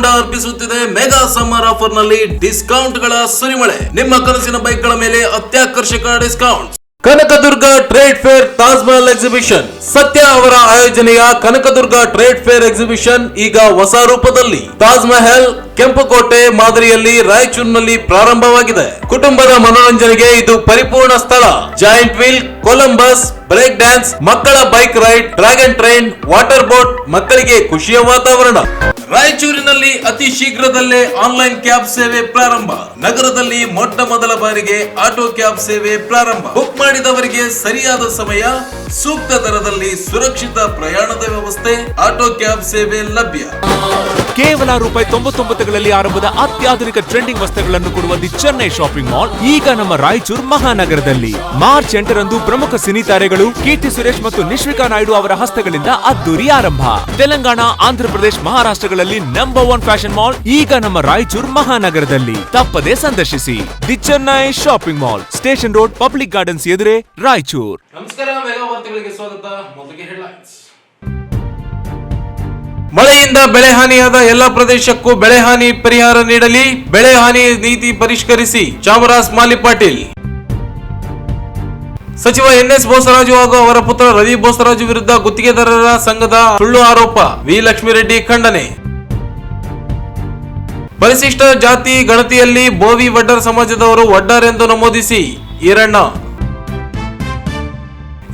ಹೋಂಡಾ ಅರ್ಪಿಸುತ್ತಿದೆ mega summer offer ನಲ್ಲಿ discount ಗಳ ಸುರಿಮಳೆ. ನಿಮ್ಮ ಕನಸಿನ ಬೈಕ್ ಗಳ ಮೇಲೆ ಅತ್ಯಾಕರ್ಷಕ discount. Kanaka Durga trade fair Taj Mahal exhibition. ಸತ್ಯ ಅವರ ಆಯೋಜನೆಯ ಕನಕದುರ್ಗ ಟ್ರೇಡ್ ಫೇರ್ ಎಕ್ಸಿಬಿಷನ್ ಈಗ ಹೊಸ ರೂಪದಲ್ಲಿ ತಾಜ್ ಮಹಲ್ ಕೆಂಪುಕೋಟೆ ಮಾದರಿಯಲ್ಲಿ ರಾಯಚೂರಿನಲ್ಲಿ ಪ್ರಾರಂಭವಾಗಿದೆ. ಕುಟುಂಬದ ಮನೋರಂಜನೆಗೆ ಇದು ಪರಿಪೂರ್ಣ ಸ್ಥಳ. Giant wheel, Columbus, break dance, ಮಕ್ಕಳ bike ride, dragon train, water boat, ಮಕ್ಕಳಿಗೆ ಖುಷಿಯ ವಾತಾವರಣ. ರಾಯಚೂರಿನಲ್ಲಿ ಅತಿ ಶೀಘ್ರದಲ್ಲೇ ಆನ್ಲೈನ್ ಕ್ಯಾಬ್ ಸೇವೆ ಪ್ರಾರಂಭ. ನಗರದಲ್ಲಿ ಮೊಟ್ಟ ಮೊದಲ ಬಾರಿಗೆ ಆಟೋ ಕ್ಯಾಬ್ ಸೇವೆ ಪ್ರಾರಂಭ. ಬುಕ್ ಮಾಡಿದವರಿಗೆ ಸರಿಯಾದ ಸಮಯ, ಸೂಕ್ತ ದರದಲ್ಲಿ ಸುರಕ್ಷಿತ ಪ್ರಯಾಣದ ವ್ಯವಸ್ಥೆ, ಆಟೋ ಕ್ಯಾಬ್ ಸೇವೆ ಲಭ್ಯ. ಕೇವಲ ₹99ಗಳಲ್ಲಿ ಆರಂಭದ ಅತ್ಯಾಧುನಿಕ ಟ್ರೆಂಡಿಂಗ್ ವಸ್ತುಗಳನ್ನು ಕೊಡುವ ದಿ ಚೆನ್ನೈ ಶಾಪಿಂಗ್ ಮಾಲ್ ಈಗ ನಮ್ಮ ರಾಯಚೂರು ಮಹಾನಗರದಲ್ಲಿ. ಮಾರ್ಚ್ 8ರಂದು ಪ್ರಮುಖ ಸಿನಿ ತಾರೆಗಳು ಕೀರ್ತಿ ಸುರೇಶ್ ಮತ್ತು ನಿಶ್ವಿಕಾ ನಾಯ್ಡು ಅವರ ಹಸ್ತಗಳಿಂದ ಅದ್ದೂರಿ ಆರಂಭ. ತೆಲಂಗಾಣ, ಆಂಧ್ರಪ್ರದೇಶ, ಮಹಾರಾಷ್ಟ್ರಗಳಲ್ಲಿ ನಂಬರ್ 1 ಫ್ಯಾಷನ್ ಮಾಲ್ ಈಗ ನಮ್ಮ ರಾಯಚೂರು ಮಹಾನಗರದಲ್ಲಿ. ತಪ್ಪದೇ ಸಂದರ್ಶಿಸಿ the Chennai shopping mall, station road, public gardens ಎದುರೇ, ರಾಯಚೂರು. ನಮಸ್ಕಾರ, ಮೆಗಾ ವಾರ್ತೆಗಳಿಗೆ ಸ್ವಾಗತ. ಮೊದಲಿಗೆ ಹೆಡ್ಲೈನ್ಸ್. ಮಳೆಯಿಂದ ಬೆಳೆ ಹಾನಿಯಾದ ಎಲ್ಲ ಪ್ರದೇಶಕ್ಕೂ ಬೆಳೆ ಹಾನಿ ಪರಿಹಾರ ನೀಡಲಿ, ಬೆಳೆ ಹಾನಿ ನೀತಿ ಪರಿಷ್ಕರಿಸಿ ಚಾಮರಾಜ ಮಾಲಿ ಪಾಟೀಲ್. ಸಚಿವ ಎನ್ಎಸ್ ಬೋಸರಾಜು ಹಾಗೂ ಅವರ ಪುತ್ರ ರವಿ ಬೋಸರಾಜು ವಿರುದ್ಧ ಗುತ್ತಿಗೆದಾರರ ಸಂಘದ ಸುಳ್ಳು ಆರೋಪ, ವಿ ಲಕ್ಷ್ಮೀರೆಡ್ಡಿ ಖಂಡನೆ. ಪರಿಶಿಷ್ಟ ಜಾತಿ ಗಣತಿಯಲ್ಲಿ ಬೋವಿ ವಡ್ಡರ್ ಸಮಾಜದವರು ವಡ್ಡರ್ ಎಂದು ನಮೂದಿಸಿ ಈರಣ್ಣ.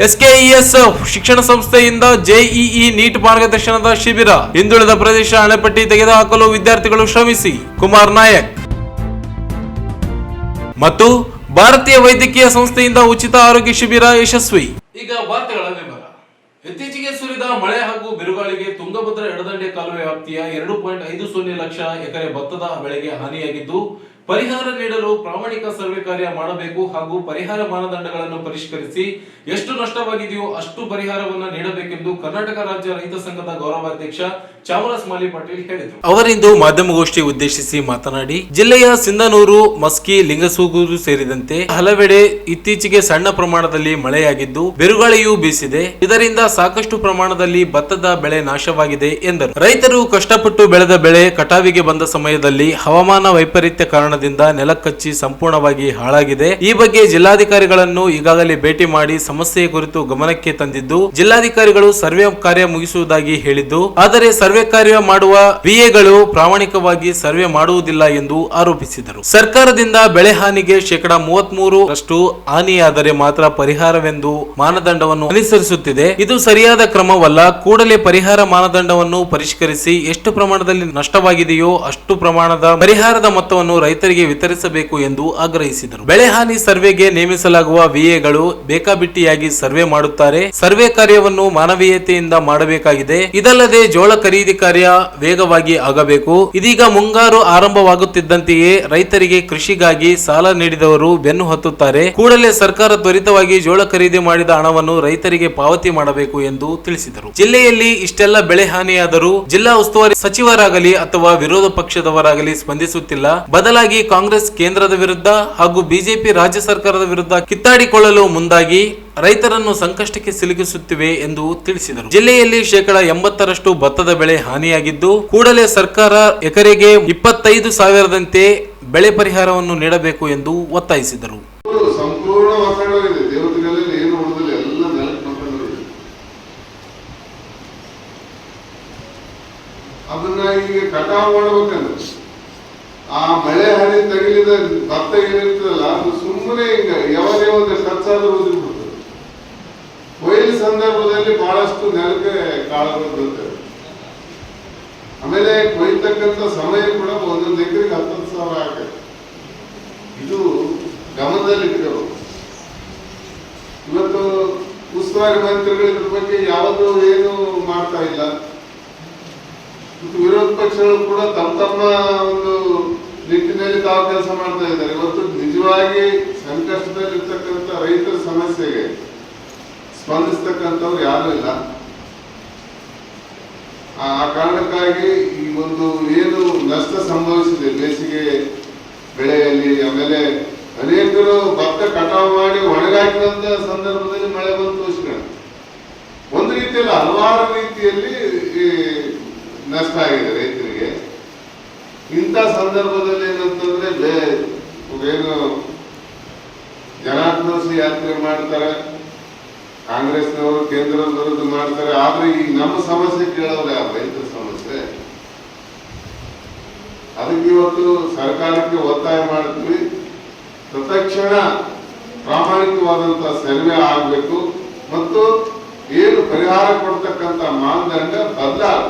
ಎಸ್ಕೆಇಎಸ್ ಶಿಕ್ಷಣ ಸಂಸ್ಥೆಯಿಂದ ಜೆಇಇ ನೀಟ್ ಮಾರ್ಗದರ್ಶನದ ಶಿಬಿರ. ಹಿಂದುಳಿದ ಪ್ರದೇಶ ಅಣೆಪಟ್ಟಿ ತೆಗೆದುಹಾಕಲು ವಿದ್ಯಾರ್ಥಿಗಳು ಶ್ರಮಿಸಿ, ಕುಮಾರ್ ನಾಯಕ್. ಮತ್ತು ಭಾರತೀಯ ವೈದ್ಯಕೀಯ ಸಂಸ್ಥೆಯಿಂದ ಉಚಿತ ಆರೋಗ್ಯ ಶಿಬಿರ ಯಶಸ್ವಿ. ಈಗ ವಾರ್ತೆಗಳ ವಿವರ. ಇತ್ತೀಚೆಗೆ ಸುರಿದ ಮಳೆ ಹಾಗೂ ಬಿರುಗಾಳಿಗೆ ತುಂಗಭದ್ರಾ ಎಡದಂಡೆ ಕಾಲುವೆ ವ್ಯಾಪ್ತಿಯ 2.50 ಲಕ್ಷ ಎಕರೆ ಭತ್ತದ ಬೆಳೆಗೆ ಹಾನಿಯಾಗಿದ್ದು, ಪರಿಹಾರ ನೀಡಲು ಪ್ರಾಮಾಣಿಕ ಸರ್ವೆ ಕಾರ್ಯ ಮಾಡಬೇಕು ಹಾಗೂ ಪರಿಹಾರ ಮಾನದಂಡಗಳನ್ನು ಪರಿಷ್ಕರಿಸಿ ಎಷ್ಟು ನಷ್ಟವಾಗಿದೆಯೋ ಅಷ್ಟು ಪರಿಹಾರವನ್ನು ನೀಡಬೇಕೆಂದು ಕರ್ನಾಟಕ ರಾಜ್ಯ ರೈತ ಸಂಘದ ಗೌರವಾಧ್ಯಕ್ಷ ಚಾಮರಾಜ ಮಾಲಿ ಪಾಟೀಲ್ ಹೇಳಿದರು. ಅವರಿಂದು ಮಾಧ್ಯಮಗೋಷ್ಠಿ ಉದ್ದೇಶಿಸಿ ಮಾತನಾಡಿ, ಜಿಲ್ಲೆಯ ಸಿಂಧನೂರು, ಮಸ್ಕಿ, ಲಿಂಗಸೂಗೂರು ಸೇರಿದಂತೆ ಹಲವೆಡೆ ಇತ್ತೀಚೆಗೆ ಸಣ್ಣ ಪ್ರಮಾಣದಲ್ಲಿ ಮಳೆಯಾಗಿದ್ದು ಬಿರುಗಾಳಿಯೂ ಬೀಸಿದೆ. ಇದರಿಂದ ಸಾಕಷ್ಟು ಪ್ರಮಾಣದಲ್ಲಿ ಭತ್ತದ ಬೆಳೆ ನಾಶವಾಗಿದೆ ಎಂದರು. ರೈತರು ಕಷ್ಟಪಟ್ಟು ಬೆಳೆದ ಬೆಳೆ ಕಟಾವಿಗೆ ಬಂದ ಸಮಯದಲ್ಲಿ ಹವಾಮಾನ ವೈಪರೀತ್ಯ ಕಾರಣದಿಂದ ನೆಲಕಚ್ಚಿ ಸಂಪೂರ್ಣವಾಗಿ ಹಾಳಾಗಿದೆ. ಈ ಬಗ್ಗೆ ಜಿಲ್ಲಾಧಿಕಾರಿಗಳನ್ನು ಈಗಾಗಲೇ ಭೇಟಿ ಮಾಡಿ ಸಮಸ್ಯೆ ಕುರಿತು ಗಮನಕ್ಕೆ ತಂದಿದ್ದು, ಜಿಲ್ಲಾಧಿಕಾರಿಗಳು ಸರ್ವೆ ಕಾರ್ಯ ಮುಗಿಸುವುದಾಗಿ ಹೇಳಿದ್ದು, ಆದರೆ ಸರ್ವೆ ಕಾರ್ಯ ಮಾಡುವ ವಿಎಗಳು ಪ್ರಾಮಾಣಿಕವಾಗಿ ಸರ್ವೆ ಮಾಡುವುದಿಲ್ಲ ಎಂದು ಆರೋಪಿಸಿದರು. ಸರ್ಕಾರದಿಂದ ಬೆಳೆ ಹಾನಿಗೆ ಶೇಕಡಾ 33% ಹಾನಿಯಾದರೆ ಮಾತ್ರ ಪರಿಹಾರವೆಂದು ಮಾನದಂಡವನ್ನು ಅನುಸರಿಸುತ್ತಿದೆ. ಇದು ಸರಿಯಾದ ಕ್ರಮವಲ್ಲ. ಕೂಡಲೇ ಪರಿಹಾರ ಮಾನದಂಡವನ್ನು ಪರಿಷ್ಕರಿಸಿ ಎಷ್ಟು ಪ್ರಮಾಣದಲ್ಲಿ ನಷ್ಟವಾಗಿದೆಯೋ ಅಷ್ಟು ಪ್ರಮಾಣದ ಪರಿಹಾರದ ಮೊತ್ತವನ್ನು ರೈತರಿಗೆ ವಿತರಿಸಬೇಕು ಎಂದು ಆಗ್ರಹಿಸಿದರು. ಬೆಳೆ ಹಾನಿ ಸರ್ವೆಗೆ ನೇಮಿಸಲಾಗುವ ವಿಎಗಳು ಬೇಕಾಬಿಟ್ಟಿಯಾಗಿ ಸರ್ವೆ ಮಾಡುತ್ತಾರೆ. ಸರ್ವೆ ಕಾರ್ಯವನ್ನು ಮಾನವೀಯತೆಯಿಂದ ಮಾಡಬೇಕಾಗಿದೆ. ಇದಲ್ಲದೆ ಜೋಳ ಖರೀದಿ ಕಾರ್ಯ ವೇಗವಾಗಿ ಆಗಬೇಕು. ಇದೀಗ ಮುಂಗಾರು ಆರಂಭವಾಗುತ್ತಿದ್ದಂತೆಯೇ ರೈತರಿಗೆ ಕೃಷಿಗಾಗಿ ಸಾಲ ನೀಡಿದವರು ಬೆನ್ನು ಹತ್ತುತ್ತಾರೆ. ಕೂಡಲೇ ಸರ್ಕಾರ ತ್ವರಿತವಾಗಿ ಜೋಳ ಖರೀದಿ ಮಾಡಿದ ಹಣವನ್ನು ರೈತರಿಗೆ ಪಾವತಿ ಮಾಡಬೇಕು ಎಂದು ತಿಳಿಸಿದರು. ಜಿಲ್ಲೆಯಲ್ಲಿ ಇಷ್ಟೆಲ್ಲ ಬೆಳೆ ಹಾನಿಯಾದರೂ ಜಿಲ್ಲಾ ಉಸ್ತುವಾರಿ ಸಚಿವರಾಗಲಿ ಅಥವಾ ವಿರೋಧ ಪಕ್ಷದವರಾಗಲಿ ಸ್ಪಂದಿಸುತ್ತಿಲ್ಲ. ಬದಲಾಗಿ ಕಾಂಗ್ರೆಸ್ ಕೇಂದ್ರದ ವಿರುದ್ಧ ಹಾಗೂ ಬಿಜೆಪಿ ರಾಜ್ಯ ಸರ್ಕಾರದ ವಿರುದ್ಧ ಕಿತ್ತಾಡಿಕೊಳ್ಳಲು ಮುಂದಾಗಿ ರೈತರನ್ನು ಸಂಕಷ್ಟಕ್ಕೆ ಸಿಲುಕಿಸುತ್ತಿವೆ ಎಂದು ತಿಳಿಸಿದರು. ಜಿಲ್ಲೆಯಲ್ಲಿ ಶೇಕಡಾ 80% ಭತ್ತದ ಬೆಳೆ ಹಾನಿಯಾಗಿದ್ದು, ಕೂಡಲೇ ಸರ್ಕಾರ ಎಕರೆಗೆ 25,000ದಂತೆ ಬೆಳೆ ಪರಿಹಾರವನ್ನು ನೀಡಬೇಕು ಎಂದು ಒತ್ತಾಯಿಸಿದರು. ಸಂಪೂರ್ಣ ವಾತಾವರಣ ದೇವತೆಗಳಲ್ಲಿ ಏನು ಉಳಿದಿಲ್ಲ, ಎಲ್ಲ ನೆಲಕ್ಕೆ ಮಕ್ಕಳಿದೆ. ಅದನ್ನ ಈಗ ಕಟಾವು ಮಾಡಬೇಕಂದ್ರೆ ಆ ಮಳೆ ಹನಿ ತಗಿಲಿದ ಭತ್ತ ಏನಿರ್ತದಲ್ಲ ಅದು ಸುಮ್ಮನೆ ಹಿಂಗ ಯಾವದೇ ಒಂದು ಖರ್ಚಾದ್ರೂ ಉದಿರ್ಬಿಡ್ತದೆ. ಕೊಯ್ಲು ಸಂದರ್ಭದಲ್ಲಿ ಬಹಳಷ್ಟು ನೆಲಕ್ಕೆ ಕಾಳುಗಳು ಬರ್ತವೆ. ಆಮೇಲೆ ಕೊಯ್ತಕ್ಕಂಥ ಸಮಯ ಕೂಡ ಒಂದೊಂದು ಎಕರೆಗೆ 10,000 ಆಗುತ್ತೆ. ಇದು ಗಮನದಲ್ಲಿ ಇಟ್ಕೋಬೇಕು. ಇವತ್ತು ಉಸ್ತುವಾರಿ ಮಂತ್ರಿಗಳು ಇದ್ರ ಬಗ್ಗೆ ಯಾವುದು ಏನು ಮಾಡ್ತಾ ಇಲ್ಲ. ವಿರೋಧ ಪಕ್ಷಗಳು ಕೂಡ ತಮ್ಮ ಒಂದು ನಿಟ್ಟಿನಲ್ಲಿ ತಾವು ಕೆಲಸ ಮಾಡ್ತಾ ಇದ್ದಾರೆ. ಇವತ್ತು ನಿಜವಾಗಿ ಸಂಕಷ್ಟದಲ್ಲಿರ್ತಕ್ಕಂಥ ರೈತರ ಸಮಸ್ಯೆಗೆ ಸ್ಪಂದಿಸ್ತಕ್ಕಂಥವ್ರು ಯಾರು ಇಲ್ಲ. ಆ ಕಾರಣಕ್ಕಾಗಿ ಈ ಒಂದು ಏನು ನಷ್ಟ ಸಂಭವಿಸಿದೆ ಬೇಸಿಗೆ ಬೆಳೆಯಲ್ಲಿ, ಆಮೇಲೆ ಅನೇಕರು ಭತ್ತ ಕಟಾವು ಮಾಡಿ ಒಣಗಾಕಿದಂತ ಸಂದರ್ಭದಲ್ಲಿ ಮಳೆ ಬಂದು ತೋರಿಸ್ಕೊಂಡು ಒಂದು ರೀತಿಯಲ್ಲಿ ಹಲವಾರು ರೀತಿಯಲ್ಲಿ ನಷ್ಟ ಆಗಿದೆ ರೈತರಿಗೆ. ಇಂಥ ಸಂದರ್ಭದಲ್ಲಿ ಏನಂತಂದ್ರೆ ಏನು ಜನಾಕ್ರೋಶ ಯಾತ್ರೆ ಮಾಡ್ತಾರೆ, ಕಾಂಗ್ರೆಸ್ನವರು ಕೇಂದ್ರದ ವಿರುದ್ಧ ಮಾಡ್ತಾರೆ. ಆದ್ರೆ ಈ ನಮ್ಮ ಸಮಸ್ಯೆ ಕೇಳೋರು ಯಾರು? ರೈತರ ಸಮಸ್ಯೆ. ಅದಕ್ಕೆ ಇವತ್ತು ಸರ್ಕಾರಕ್ಕೆ ಒತ್ತಾಯ ಮಾಡ್ತೀವಿ, ತತ್ಕ್ಷಣ ಪ್ರಾಮಾಣಿಕವಾದಂತ ಸರ್ವೆ ಆಗಬೇಕು ಮತ್ತು ಏನು ಪರಿಹಾರ ಕೊಡ್ತಕ್ಕಂಥ ಮಾನದಂಡ ಬದಲಾಗ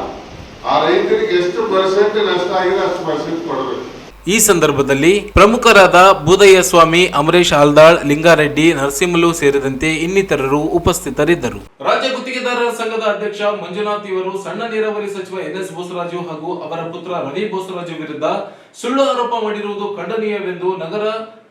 ಆ ರೈತರಿಗೆ ಎಷ್ಟು ಪರ್ಸೆಂಟ್ ನಷ್ಟ ಆಗಿದೆ ಅಷ್ಟು ಪರ್ಸೆಂಟ್ ಕೊಡಬೇಕು. ಈ ಸಂದರ್ಭದಲ್ಲಿ ಪ್ರಮುಖರಾದ ಬೂದಯ್ಯ ಸ್ವಾಮಿ, ಅಮರೇಶ್ ಆಲ್ದಾಳ್, ಲಿಂಗಾರೆಡ್ಡಿ, ನರಸಿಂಹಲು ಸೇರಿದಂತೆ ಇನ್ನಿತರರು ಉಪಸ್ಥಿತರಿದ್ದರು. ರಾಜ್ಯ ಗುತ್ತಿಗೆದಾರರ ಸಂಘದ ಅಧ್ಯಕ್ಷ ಮಂಜುನಾಥ್ ಇವರು ಸಣ್ಣ ನೀರಾವರಿ ಸಚಿವ ಎನ್ಎಸ್ ಬೋಸರಾಜು ಹಾಗೂ ಅವರ ಪುತ್ರ ರವಿ ಬೋಸರಾಜು ವಿರುದ್ಧ ಸುಳ್ಳು ಆರೋಪ ಮಾಡಿರುವುದು ಖಂಡನೀಯವೆಂದು ನಗರ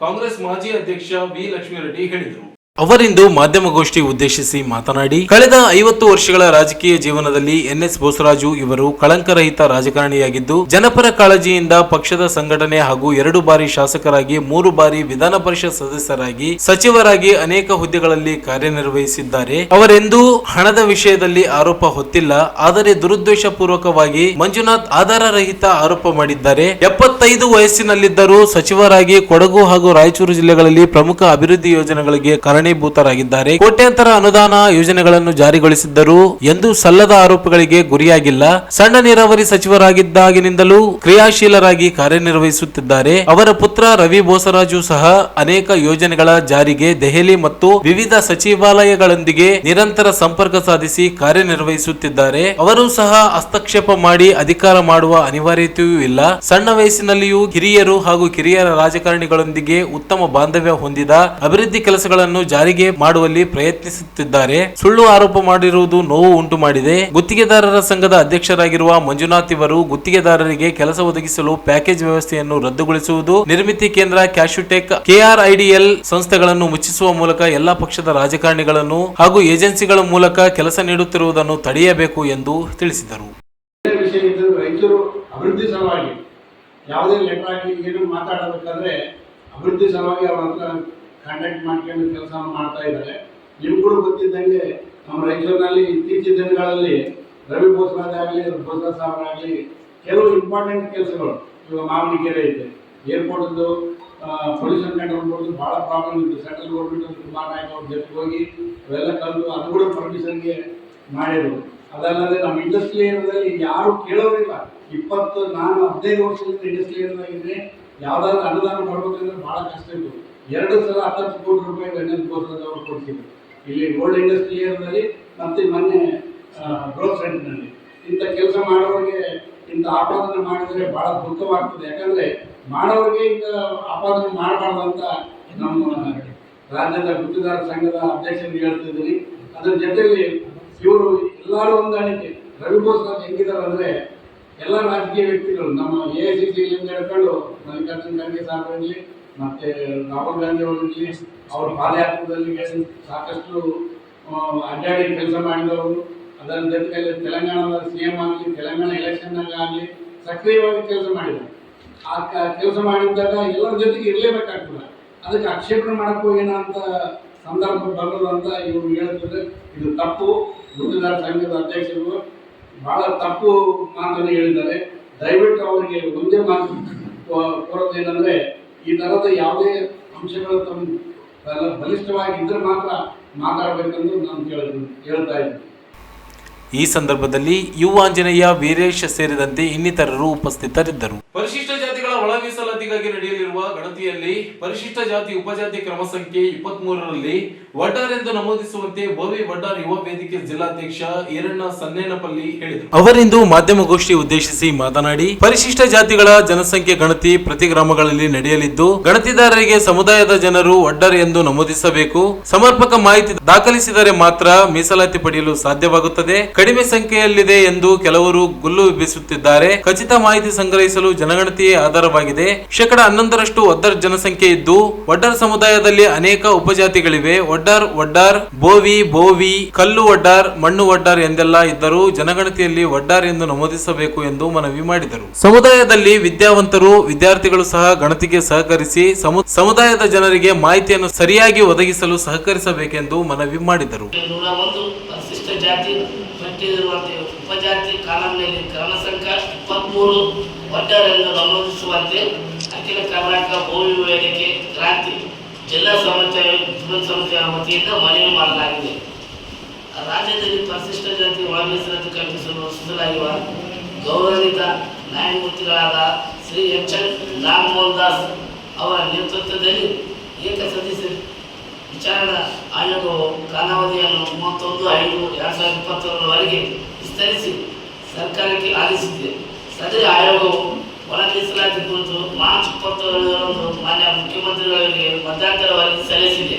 ಕಾಂಗ್ರೆಸ್ ಮಾಜಿ ಅಧ್ಯಕ್ಷ ವಿ ಲಕ್ಷ್ಮೀರೆಡ್ಡಿ ಹೇಳಿದರು. ಅವರಿಂದು ಮಾಧ್ಯಮಗೋಷ್ಠಿ ಉದ್ದೇಶಿಸಿ ಮಾತನಾಡಿ, ಕಳೆದ 50 ವರ್ಷಗಳ ರಾಜಕೀಯ ಜೀವನದಲ್ಲಿ ಎನ್ಎಸ್ ಬೋಸರಾಜು ಇವರು ಕಳಂಕರಹಿತ ರಾಜಕಾರಣಿಯಾಗಿದ್ದು, ಜನಪರ ಕಾಳಜಿಯಿಂದ ಪಕ್ಷದ ಸಂಘಟನೆ ಹಾಗೂ 2 ಬಾರಿ ಶಾಸಕರಾಗಿ, 3 ಬಾರಿ ವಿಧಾನ ಪರಿಷತ್ ಸದಸ್ಯರಾಗಿ, ಸಚಿವರಾಗಿ ಅನೇಕ ಹುದ್ದೆಗಳಲ್ಲಿ ಕಾರ್ಯನಿರ್ವಹಿಸಿದ್ದಾರೆ. ಅವರೆಂದೂ ಹಣದ ವಿಷಯದಲ್ಲಿ ಆರೋಪ ಹೊತ್ತಿಲ್ಲ. ಆದರೆ ದುರುದ್ದೇಶ ಪೂರ್ವಕವಾಗಿ ಮಂಜುನಾಥ್ ಆಧಾರರಹಿತ ಆರೋಪ ಮಾಡಿದ್ದಾರೆ. 75 ವಯಸ್ಸಿನಲ್ಲಿದ್ದರೂ ಸಚಿವರಾಗಿ ಕೊಡಗು ಹಾಗೂ ರಾಯಚೂರು ಜಿಲ್ಲೆಗಳಲ್ಲಿ ಪ್ರಮುಖ ಅಭಿವೃದ್ಧಿ ಯೋಜನೆಗಳಿಗೆ ಕಾರಣೀಭೂತರಾಗಿದ್ದಾರೆ. ಕೋಟ್ಯಾಂತರ ಅನುದಾನ ಯೋಜನೆಗಳನ್ನು ಜಾರಿಗೊಳಿಸಿದ್ದರು ಎಂದು ಸಲ್ಲದ ಆರೋಪಗಳಿಗೆ ಗುರಿಯಾಗಿಲ್ಲ. ಸಣ್ಣ ನೀರಾವರಿ ಸಚಿವರಾಗಿದ್ದಾಗಿನಿಂದಲೂ ಕ್ರಿಯಾಶೀಲರಾಗಿ ಕಾರ್ಯನಿರ್ವಹಿಸುತ್ತಿದ್ದಾರೆ. ಅವರ ಪುತ್ರ ರವಿ ಬೋಸರಾಜು ಸಹ ಅನೇಕ ಯೋಜನೆಗಳ ಜಾರಿಗೆ ದೆಹಲಿ ಮತ್ತು ವಿವಿಧ ಸಚಿವಾಲಯಗಳೊಂದಿಗೆ ನಿರಂತರ ಸಂಪರ್ಕ ಸಾಧಿಸಿ ಕಾರ್ಯನಿರ್ವಹಿಸುತ್ತಿದ್ದಾರೆ. ಅವರು ಸಹ ಹಸ್ತಕ್ಷೇಪ ಮಾಡಿ ಅಧಿಕಾರ ಮಾಡುವ ಅನಿವಾರ್ಯತೆಯೂ ಇಲ್ಲ. ಸಣ್ಣ ವಯಸ್ಸಿನಲ್ಲಿಯೂ ಹಿರಿಯರು ಹಾಗೂ ಕಿರಿಯರ ರಾಜಕಾರಣಿಗಳೊಂದಿಗೆ ಉತ್ತಮ ಬಾಂಧವ್ಯ ಹೊಂದಿದ ಅಭಿವೃದ್ಧಿ ಕೆಲಸಗಳನ್ನು ಜಾರಿಗೆ ಮಾಡುವಲ್ಲಿ ಪ್ರಯತ್ನಿಸುತ್ತಿದ್ದಾರೆ. ಸುಳ್ಳು ಆರೋಪ ಮಾಡಿರುವುದು ನೋವು ಉಂಟು ಮಾಡಿದೆ. ಗುತ್ತಿಗೆದಾರರ ಸಂಘದ ಅಧ್ಯಕ್ಷರಾಗಿರುವ ಮಂಜುನಾಥ್ ಇವರು ಗುತ್ತಿಗೆದಾರರಿಗೆ ಕೆಲಸ ಒದಗಿಸಲು ಪ್ಯಾಕೇಜ್ ವ್ಯವಸ್ಥೆಯನ್ನು ರದ್ದುಗೊಳಿಸುವುದು, ನಿರ್ಮಿತಿ ಕೇಂದ್ರ, ಕ್ಯಾಶುಟೆಕ್, ಕೆಆರ್ಐಡಿಎಲ್ ಸಂಸ್ಥೆಗಳನ್ನು ಮುಚ್ಚಿಸುವ ಮೂಲಕ ಎಲ್ಲಾ ಪಕ್ಷದ ರಾಜಕಾರಣಿಗಳನ್ನು ಹಾಗೂ ಏಜೆನ್ಸಿಗಳ ಮೂಲಕ ಕೆಲಸ ನೀಡುತ್ತಿರುವುದನ್ನು ತಡೆಯಬೇಕು ಎಂದು ತಿಳಿಸಿದರು. ರೈತರು ಅಭಿವೃದ್ಧಿ ಸಲುವಾಗಿ ಯಾವುದೇ ಲೆಟರ್ ಆಗಿ ಏನು ಮಾತಾಡಬೇಕಾದ್ರೆ ಅಭಿವೃದ್ಧಿ ಸಲುವಾಗಿ ಅವ್ರ ಹತ್ರ ಕಾಂಟ್ಯಾಕ್ಟ್ ಮಾಡ್ಕೊಂಡು ಕೆಲಸ ಮಾಡ್ತಾ ಇದ್ದಾರೆ. ನಿಮ್ಗಳು ಗೊತ್ತಿದ್ದಂಗೆ ನಮ್ಮ ರಾಯಚೂರಿನಲ್ಲಿ ಇತ್ತೀಚಿನ ದಿನಗಳಲ್ಲಿ ರವಿ ಬೋಸರಾಜ್ ಆಗಲಿ, ಬೋಸರಾಜ್ ಸಾಹೇಬರಾಗಲಿ ಕೆಲವು ಇಂಪಾರ್ಟೆಂಟ್ ಕೆಲಸಗಳು, ಇವಾಗ ಮಾವನಿಕೆರೆ ಇದೆ, ಏರ್ಪೋರ್ಟ್ದು ಪೊಲ್ಯೂಷನ್ ಕಂಟ್ರೋಲ್ ಬೋರ್ಡ್ ಭಾಳ ಪ್ರಾಬ್ಲಮ್ ಇತ್ತು. ಸೆಂಟ್ರಲ್ ಗೌರ್ಮೆಂಟ್ ಕುಮಾರ್ ನಾಯ್ಕ ಅವ್ರ ಜೊತೆ ಹೋಗಿ ಅವೆಲ್ಲ ಕಲಿತು ಅದು ಕೂಡ ಪರ್ಮಿಷನ್ಗೆ ಮಾಡಿದ್ರು. ಅದಲ್ಲದೆ ನಮ್ಮ ಇಂಡಸ್ಟ್ರಿ ಏರಿಯಾದಲ್ಲಿ ಯಾರು ಕೇಳೋರಿಲ್ಲ. ನಾನು 15 ವರ್ಷದಿಂದ ಇಂಡಸ್ಟ್ರಿ ಏರಿಯಾದಾಗಿದ್ರೆ ಯಾವ್ದಾದ್ರು ಅನುದಾನ ಬರ್ಬೇಕಂದ್ರೆ ಭಾಳ ಕಷ್ಟ ಇತ್ತು. 2 ಸಲ 10 ಕೋಟಿ ರೂಪಾಯಿ ಎನ್ಎಸ್ ಬೋಸರಾಜ್ ಅವರು ಕೊಡ್ತಿದ್ರು ಇಲ್ಲಿ ಗೋಲ್ಡ್ ಇಂಡಸ್ಟ್ರಿ ಏರಿಯಾದಲ್ಲಿ ಮತ್ತೆ ಮೊನ್ನೆ ಗ್ರೋತ್ ಸೆಂಟರ್ನಲ್ಲಿ. ಇಂಥ ಕೆಲಸ ಮಾಡೋರಿಗೆ ಇಂಥ ಆಪಾದನೆ ಮಾಡಿದರೆ ಭಾಳ ದುಃಖವಾಗ್ತದೆ. ಯಾಕಂದ್ರೆ ಮಾಡೋರಿಗೆ ಈಗ ಆಪಾದನೆ ಮಾಡಬಾರ್ದು ಅಂತ ನಮ್ಮ ರಾಜ್ಯದ ಗುತ್ತಿಗೆದಾರ ಸಂಘದ ಅಧ್ಯಕ್ಷರಿಗೆ ಹೇಳ್ತಿದ್ದೀನಿ. ಅದ್ರ ಜೊತೆಯಲ್ಲಿ ಇವರು ಎಲ್ಲರೂ ಹೊಂದಾಣಿಕೆ. ರವಿ ಬೋಸರಾಜ್ ಹೆಂಗಿದ್ದಾರೆ ಅಂದ್ರೆ ಎಲ್ಲ ರಾಜಕೀಯ ವ್ಯಕ್ತಿಗಳು ನಮ್ಮ AICCಯಿಂದ ಹಿಡ್ಕೊಂಡು ಮಲ್ಲಿಕಾರ್ಜುನ್ ಖರ್ಗೆ ಸಾಹೇಬರಲ್ಲಿ ಮತ್ತೆ ರಾಹುಲ್ ಗಾಂಧಿ ಅವರಲ್ಲಿ ಅವ್ರ ಪಾದಯಾತ್ರದಲ್ಲಿ ಸಾಕಷ್ಟು ಅಡ್ಡಾಡಿ ಕೆಲಸ ಮಾಡಿದವರು. ಅದರ ಜೊತೆಗೆ ತೆಲಂಗಾಣದ CM ಆಗಲಿ, ತೆಲಂಗಾಣ ಎಲೆಕ್ಷನ್ನಾಗ ಆಗಲಿ ಸಕ್ರಿಯವಾಗಿ ಕೆಲಸ ಮಾಡಿದ್ದಾರೆ. ಆ ಕೆಲಸ ಮಾಡಿದ್ದಾಗ ಎಲ್ಲರ ಜೊತೆಗೆ ಇರಲೇಬೇಕಾಗ್ತದೆ. ಅದಕ್ಕೆ ಆಕ್ಷೇಪಣೆ ಮಾಡಕ್ಕೂ ಏನಂತ ಸಂದರ್ಭ ಬರೋದು ಅಂತ ಇವರು ಹೇಳ್ತಿದ್ರೆ ಇದು ತಪ್ಪು. ಗುತ್ತಿಗೆದಾರ ಸಂಘದ ಅಧ್ಯಕ್ಷರು ಬಹಳ ತಪ್ಪು ಮಾತನ್ನು ಹೇಳಿದ್ದಾರೆ. ದಯವಿಟ್ಟು ಅವರಿಗೆ ಒಂದೇ ಮಾತು ಕೋರೋದೇನೆಂದ್ರೆ ಈ ತರದ ಯಾವುದೇ ಅಂಶಗಳು ತಮ್ಮ ಬಲಿಷ್ಠವಾಗಿ ಇದ್ರೆ ಮಾತ್ರ ಮಾತಾಡಬೇಕೆಂದು ನಾನು ಹೇಳ್ತಾ ಇದ್ದೀನಿ. ಈ ಸಂದರ್ಭದಲ್ಲಿ ಯುವ ಆಂಜನೇಯ, ವೀರೇಶ್ ಸೇರಿದಂತೆ ಇನ್ನಿತರರು ಉಪಸ್ಥಿತರಿದ್ದರು. ಪರಿಶಿಷ್ಟ ಜಾತಿಗಳ ಒಳ ಮೀಸಲಾತಿಗಾಗಿ ನಡೆಯಲಿರುವ ಗಣತಿಯಲ್ಲಿ ಪರಿಶಿಷ್ಟ ಜಾತಿ ಉಪಜಾತಿ ಕ್ರಮ ಸಂಖ್ಯೆ 23ರಲ್ಲಿ ವಡ್ಡಾರ್ ಎಂದು ನಮೂದಿಸುವಂತೆ ಬೋವಿ ವಡ್ಡಾರ್ ಯುವ ವೇದಿಕೆ ಜಿಲ್ಲಾಧ್ಯಕ್ಷ ಈರಣ್ಣ ಸನ್ನೇನಪಲ್ಲಿ ಹೇಳಿದರು. ಅವರಿಂದು ಮಾಧ್ಯಮಗೋಷ್ಠಿ ಉದ್ದೇಶಿಸಿ ಮಾತನಾಡಿ, ಪರಿಶಿಷ್ಟ ಜಾತಿಗಳ ಜನಸಂಖ್ಯೆ ಗಣತಿ ಪ್ರತಿ ಗ್ರಾಮಗಳಲ್ಲಿ ನಡೆಯಲಿದ್ದು, ಗಣತಿದಾರರಿಗೆ ಸಮುದಾಯದ ಜನರು ವಡ್ಡಾರ್ ಎಂದು ನಮೂದಿಸಬೇಕು. ಸಮರ್ಪಕ ಮಾಹಿತಿ ದಾಖಲಿಸಿದರೆ ಮಾತ್ರ ಮೀಸಲಾತಿ ಪಡೆಯಲು ಸಾಧ್ಯವಾಗುತ್ತದೆ. ಕಡಿಮೆ ಸಂಖ್ಯೆಯಲ್ಲಿದೆ ಎಂದು ಕೆಲವರು ಗುಲ್ಲು ಎಬ್ಬಿಸುತ್ತಿದ್ದಾರೆ. ಖಚಿತ ಮಾಹಿತಿ ಸಂಗ್ರಹಿಸಲು ಜನಗಣತಿಯೇ ಆಧಾರವಾಗಿದೆ. 11% ವಡ್ಡಾರ್ ಜನಸಂಖ್ಯೆ ಇದ್ದು, ವಡ್ಡಾರ್ ಸಮುದಾಯದಲ್ಲಿ ಅನೇಕ ಉಪಜಾತಿಗಳಿವೆ. ವಡ್ಡಾರ್, ಬೋವಿ, ಕಲ್ಲು ವಡ್ಡಾರ್, ಮಣ್ಣು ವಡ್ಡಾರ್ ಎಂದೆಲ್ಲ ಇದ್ದರೂ ಜನಗಣತಿಯಲ್ಲಿ ವಡ್ಡಾರ್ ಎಂದು ನಮೂದಿಸಬೇಕು ಎಂದು ಮನವಿ ಮಾಡಿದರು. ಸಮುದಾಯದಲ್ಲಿ ವಿದ್ಯಾವಂತರು, ವಿದ್ಯಾರ್ಥಿಗಳು ಸಹ ಗಣತಿಗೆ ಸಹಕರಿಸಿ ಸಮುದಾಯದ ಜನರಿಗೆ ಮಾಹಿತಿಯನ್ನು ಸರಿಯಾಗಿ ಒದಗಿಸಲು ಸಹಕರಿಸಬೇಕೆಂದು ಮನವಿ ಮಾಡಿದರು. ಪರಿಶಿಷ್ಟ ಜಾತಿ ಪಟ್ಟಿಯಲ್ಲಿರುವಂತೆ ಉಪಜಾತಿ ಕಾಲಂನಲ್ಲಿ ಕ್ರಮಸಂಖ್ಯೆ 23 ಒಡ್ಡರನ್ನು ನಮೂದಿಸುವಂತೆ ಅಖಿಲ ಕರ್ನಾಟಕ ಭೂಮಿ ವೇದಿಕೆ ಕ್ರಾಂತಿ ಜಿಲ್ಲಾ ಸಮಿತಿಯ ವತಿಯಿಂದ ಮನವಿ ಮಾಡಲಾಗಿದೆ. ರಾಜ್ಯದಲ್ಲಿ ಪರಿಶಿಷ್ಟ ಜಾತಿ ಒಳ ಮೀಸಲಾತಿ ಕಲ್ಪಿಸಲು ರಚಿಸಲಾಗಿರುವ ಗೌರವಿತ ನ್ಯಾಯಮೂರ್ತಿಗಳಾದ ಶ್ರೀ ಎಚ್.ಎನ್. ನಾಗಮೋಹನ್ ದಾಸ್ ಅವರ ನೇತೃತ್ವದಲ್ಲಿ ಏಕಸದಸ್ಯ ವಿಚಾರಣಾ ಆಯೋಗವು ಕಾಲಾವಧಿಯನ್ನು 31/5/2021 ವಿಸ್ತರಿಸಿ ಸರ್ಕಾರಕ್ಕೆ ಆದೇಶಿಸಿದೆ. ಸದರಿ ಆಯೋಗವು ಒಳ ಮೀಸಲಾತಿ ಕುರಿತು ಮಾರ್ಚ್ 27ರಂದು ಮಾನ್ಯ ಮುಖ್ಯಮಂತ್ರಿಗಳಿಗೆ ಮಧ್ಯಂತರ ವರದಿ ಸಲ್ಲಿಸಿದೆ.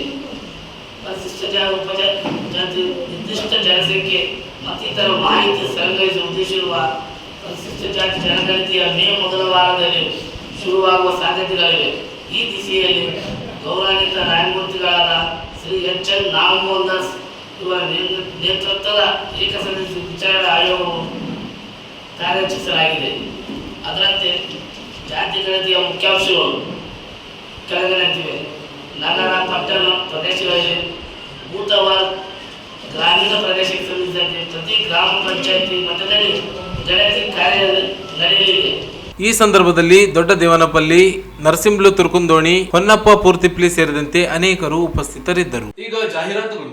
ಪರಿಶಿಷ್ಟ ಜಾತಿ ನಿರ್ದಿಷ್ಟ ಜನಸಂಖ್ಯೆ ಮತ್ತಿತರ ಮಾಹಿತಿ ಸಂಗ್ರಹಿಸಿ ಉದ್ದೇಶಿರುವ ಪರಿಶಿಷ್ಟ ಜಾತಿ ಜನಗಣತಿಯ ಮೇ ಮೊದಲ ವಾರದಲ್ಲಿ ಶುರುವಾಗುವ ಸಾಧ್ಯತೆಗಳಿವೆ. ಈ ದಿಸೆಯಲ್ಲಿ ಗೌರವಾನ್ವಿತ ನ್ಯಾಯಮೂರ್ತಿಗಳಾದ ಶ್ರೀ ಎಚ್.ಎನ್. ನಾಗಮೋಹನ್ ದಾಸ್ ಇವರ ನೇತೃತ್ವದ ಏಕಸದಸ್ಯ ವಿಚಾರಣಾ ಆಯೋಗವು ಕಾರ್ಯರಚಿಸಲಾಗಿದೆ. ಅದರಂತೆ ಜಾತಿ ಗಣತಿಯ ಮುಖ್ಯಾಂಶಗಳು ಕೆಳಗಿನಂತಿವೆ. ನಗರ ಪಟ್ಟಣ ಪ್ರದೇಶಗಳಲ್ಲಿ ಭೂತವಾರ್ ಗ್ರಾಮೀಣ ಪ್ರದೇಶಕ್ಕೆ ಸಂಬಂಧಿಸಿದಂತೆ ಪ್ರತಿ ಗ್ರಾಮ ಪಂಚಾಯತಿ ಮಟ್ಟದಲ್ಲಿ ಗಣತಿ ಕಾರ್ಯ ನಡೆಯಲಿದೆ. ಈ ಸಂದರ್ಭದಲ್ಲಿ ದೊಡ್ಡ ದೇವನಪಲ್ಲಿ, ನರಸಿಂಹಲು ತುರ್ಕುಂದೋಣಿ, ಹೊನ್ನಪ್ಪ ಪೂರ್ತಿಪ್ಲಿ ಸೇರಿದಂತೆ ಅನೇಕರು ಉಪಸ್ಥಿತರಿದ್ದರು. ಈಗ ಜಾಹೀರಾತುಗಳು.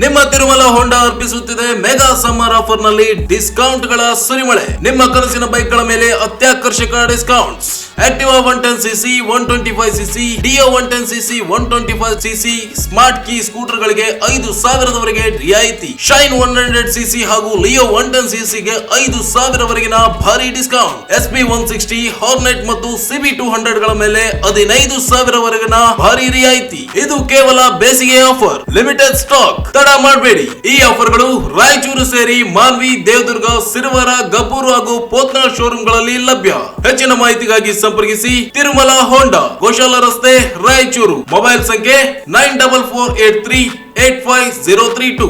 ನಿಮ್ಮ ತಿರುಮಲ ಹೋಂಡಾ ಅರ್ಪಿಸುತ್ತಿದೆ ಮೆಗಾ ಸಮ್ಮರ್ ಆಫರ್ ನಲ್ಲಿ ಡಿಸ್ಕೌಂಟ್ ಗಳ ಸುರಿಮಳೆ. ನಿಮ್ಮ ಕನಸಿನ ಬೈಕ್ ಗಳ ಮೇಲೆ ಅತ್ಯಾಕರ್ಷಕ discounts. Activa 110cc, 125cc, Dio 110cc, 125cc smart key scooter ಗಳಿಗೆ 5,000 ರಿಯಾಯಿತಿ. ಶೈನ್ 100cc ಹಾಗೂ ಲಿಯೋ 110cc ಗೆ 5,000 ವರೆಗಿನ ಭಾರಿ ಡಿಸ್ಕೌಂಟ್. SP 160, ಹಾರ್ನೆಟ್ ಮತ್ತು CB 200 ಗಳ ಮೇಲೆ 15,000 ವರೆಗಿನ ಭಾರಿ ರಿಯಾಯಿತಿ. ಇದು ಕೇವಲ ಬೇಸಿಗೆ ಆಫರ್, ಲಿಮಿಟೆಡ್ ಸ್ಟಾಕ್. ತಡ ಮಾಡಬೇಡಿ. ಈ ಆಫರ್ಗಳು ರಾಯಚೂರು ಸೇರಿ ಮಾನ್ವಿ, ದೇವದುರ್ಗ, ಸಿರುವಾರ, ಗಬ್ಬೂರು ಹಾಗೂ ಪೋತ್ನಾಳ್ ಶೋರೂಮ್ ಗಳಲ್ಲಿ ಲಭ್ಯ. ಹೆಚ್ಚಿನ ಮಾಹಿತಿಗಾಗಿ ಸಂಪರ್ಕಿಸಿ ತಿರುಮಲ ಹೋಂಡಾ, ಗೋಶಾಲ ರಸ್ತೆ, ರಾಯಚೂರು. ಮೊಬೈಲ್ ಸಂಖ್ಯೆ 9448385032.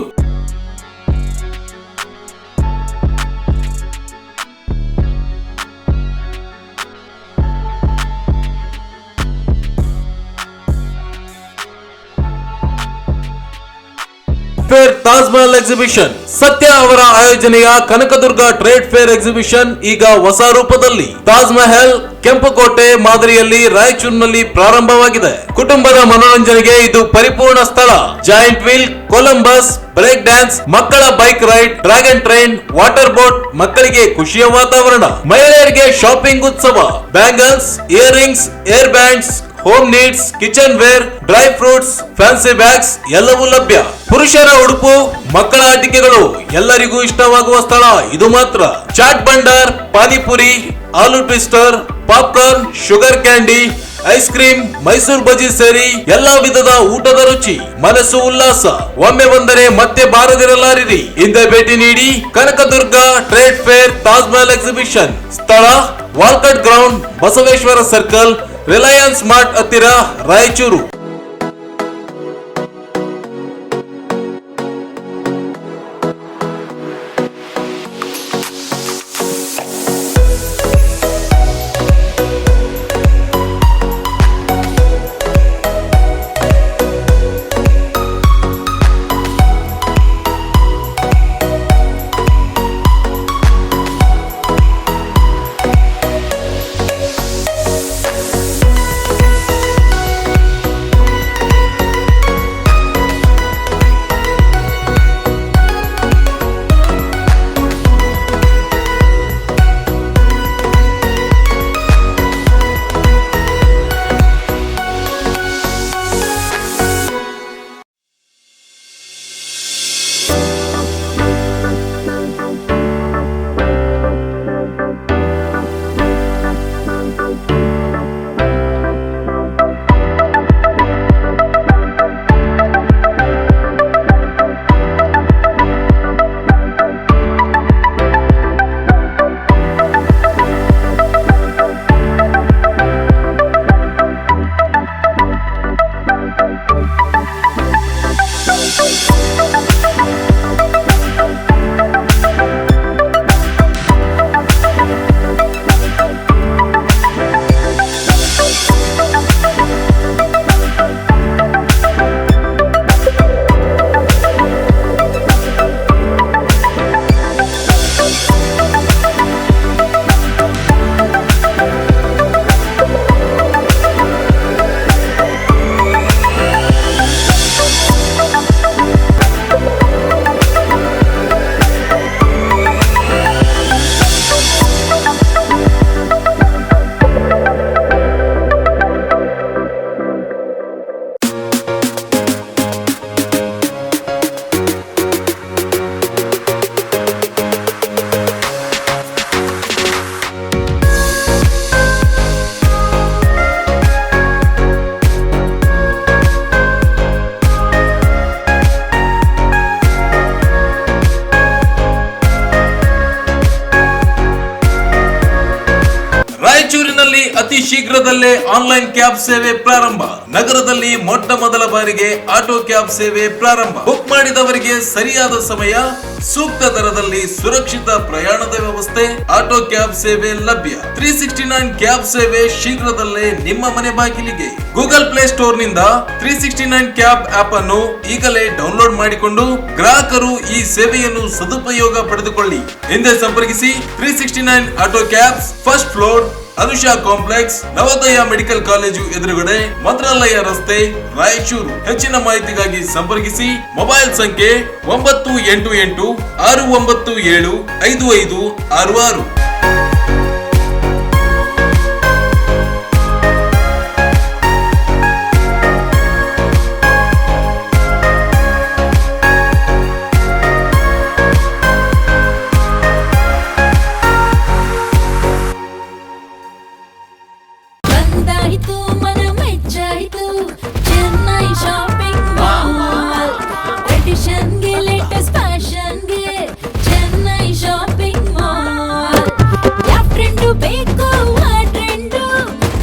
ತಾಜ್ ಮಹಲ್ ಎಕ್ಸಿಬಿಷನ್ ಸತ್ಯ ಅವರ ಆಯೋಜನೆಯ ಕನಕದುರ್ಗ ಟ್ರೇಡ್ ಫೇರ್ ಎಕ್ಸಿಬಿಷನ್ ಈಗ ಹೊಸ ರೂಪದಲ್ಲಿ ತಾಜ್ ಮಹಲ್ ಕೆಂಪುಕೋಟೆ ಮಾದರಿಯಲ್ಲಿ ರಾಯಚೂರಿನಲ್ಲಿ ಪ್ರಾರಂಭವಾಗಿದೆ. ಕುಟುಂಬದ ಮನೋರಂಜನೆಗೆ ಇದು ಪರಿಪೂರ್ಣ ಸ್ಥಳ. Giant wheel, Columbus, break dance, ಮಕ್ಕಳ bike ride, dragon train, water boat, ಮಕ್ಕಳಿಗೆ ಖುಷಿಯ ವಾತಾವರಣ. ಮಹಿಳೆಯರಿಗೆ ಶಾಪಿಂಗ್ ಉತ್ಸವ, bangles, earrings, hair bands, home needs, kitchenware, dry fruits, fancy bags ಎಲ್ಲವೂ ಲಭ್ಯ. ಪುರುಷರ ಉಡುಪು, ಮಕ್ಕಳ ಆಟಿಕೆಗಳು, ಎಲ್ಲರಿಗೂ ಇಷ್ಟವಾಗುವ ಸ್ಥಳ ಇದು ಮಾತ್ರ. Chaat Bhandar, panipuri, aloo twister, popcorn, sugar candy, ice cream, Mysore bajji ಸೇರಿ ಎಲ್ಲಾ ವಿಧದ ಊಟದ ರುಚಿ. ಮನಸ್ಸು ಉಲ್ಲಾಸ. ಒಮ್ಮೆ ಬಂದರೆ ಮತ್ತೆ ಬಾರದಿರಲಾರಿರಿ. ಹಿಂದೆ ಭೇಟಿ ನೀಡಿ. Kanakadurga trade fair Taj Mahal exhibition. ಸ್ಥಳ Walkat ground, Basaveshwara circle, Reliance Mart ಹತ್ತಿರ, ರಾಯಚೂರು. ಶೀಘ್ರದಲ್ಲೇ ಆನ್ಲೈನ್ ಕ್ಯಾಬ್ ಸೇವೆ ಪ್ರಾರಂಭ. ನಗರದಲ್ಲಿ ಮೊಟ್ಟ ಮೊದಲ ಬಾರಿಗೆ ಆಟೋ ಕ್ಯಾಬ್ ಸೇವೆ ಪ್ರಾರಂಭ. ಬುಕ್ ಮಾಡಿದವರಿಗೆ ಸರಿಯಾದ ಸಮಯ, ಸೂಕ್ತ ದರದಲ್ಲಿ ಸುರಕ್ಷಿತ ಪ್ರಯಾಣದ ವ್ಯವಸ್ಥೆ, ಆಟೋ ಕ್ಯಾಬ್ ಸೇವೆ ಲಭ್ಯ. 369 ಕ್ಯಾಬ್ ಸೇವೆ ಶೀಘ್ರದಲ್ಲೇ ನಿಮ್ಮ ಮನೆ ಬಾಗಿಲಿಗೆ. ಗೂಗಲ್ ಪ್ಲೇ ಸ್ಟೋರ್ ನಿಂದ 369 ಕ್ಯಾಬ್ ಆಪ್ ಅನ್ನು ಈಗಲೇ ಡೌನ್ಲೋಡ್ ಮಾಡಿಕೊಂಡು ಗ್ರಾಹಕರು ಈ ಸೇವೆಯನ್ನು ಸದುಪಯೋಗ ಪಡೆದುಕೊಳ್ಳಿ. ಹಿಂದೆ ಸಂಪರ್ಕಿಸಿ 369 auto cabs, first floor, Anusha complex, Navodaya medical college ಎದುರುಗಡೆ, ಮಂತ್ರಾಲಯ ರಸ್ತೆ, ರಾಯಚೂರು. ಹೆಚ್ಚಿನ ಮಾಹಿತಿಗಾಗಿ ಸಂಪರ್ಕಿಸಿ. ಮೊಬೈಲ್ ಸಂಖ್ಯೆ 988 697 5566. ಬಂದಾಯಿತು ಮನ ಮೆಚ್ಚಾಯಿತು ಚೆನ್ನೈ ಶಾಪಿಂಗ್ ಮಾಲ್. ಟ್ರೆಡಿಷನ್ಗೆ ಲೇಟೆಸ್ಟ್ ಫ್ಯಾಷನ್ಗೆ ಚೆನ್ನೈ ಶಾಪಿಂಗ್ ಮಾಲ್. ಯಾವ ಟ್ರೆಂಡು ಬೇಕು ಆ ಟ್ರೆಂಡು,